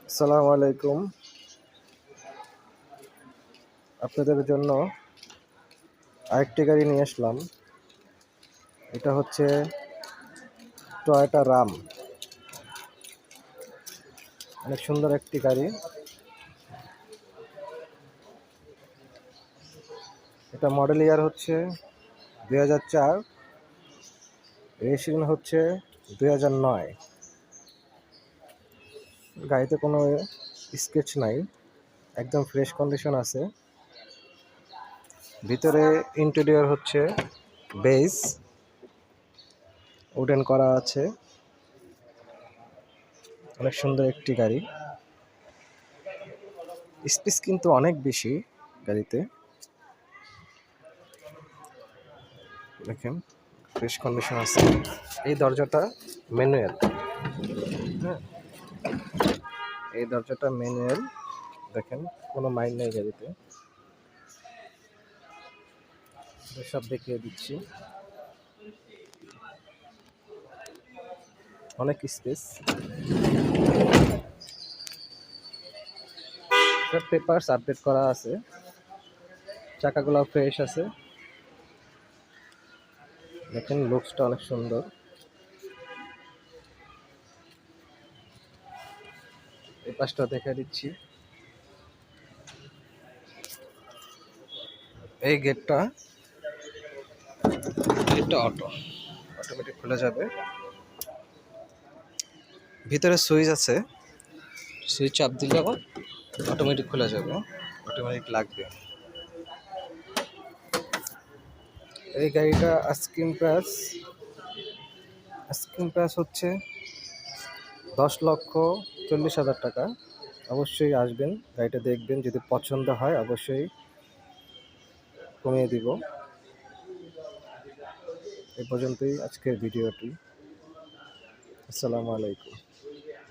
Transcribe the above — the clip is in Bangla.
আসসালামু আলাইকুম। আপনাদের জন্য আরেকটি গাড়ি নিয়ে আসলাম। এটা হচ্ছে টয়োটা রাম। অনেক সুন্দর একটি গাড়ি। এটা মডেল ইয়ার হচ্ছে 2004, রেজিস্ট্রেশন হচ্ছে 2009। গাড়িতে কোনো স্কেচ নাই, একদম ফ্রেশ কন্ডিশন আছে। ভিতরে ইন্টেরিয়র হচ্ছে বেজ, উডেন করা আছে। অনেক সুন্দর একটি গাড়ি। স্পেস কিন্তু অনেক বেশি গাড়িতে। দেখেন ফ্রেশ কন্ডিশন আছে। এই দরজাটা ম্যানুয়াল। হ্যাঁ, এই দরজাটা ম্যানুয়াল। দেখেন কোনো মাইন্ড নেই গাড়িতে। সব দেখিয়ে দিচ্ছি। অনেক স্পেস। পেপারস আপডেট করা আছে। চাকাগুলো ফ্রেশ আছে। দেখেন লুকসটা অনেক সুন্দর। এই পাশটা দেখে দিচ্ছি। এই গেটটা অটোমেটিক খুলে যাবে। ভিতরে সুইচ আছে, সুইচ চাপ দিলে আবার অটোমেটিক খুলে যাবে, অটোমেটিক লাগবে। এই গাড়িটা আস্কিং প্রাইস হচ্ছে 10,40,000 টাকা। অবশ্যই আসবেন, গাড়িটা দেখবেন, যদি পছন্দ হয় অবশ্যই কমিয়ে দিব। এ পর্যন্তই আজকের ভিডিওটি। আসসালামু আলাইকুম।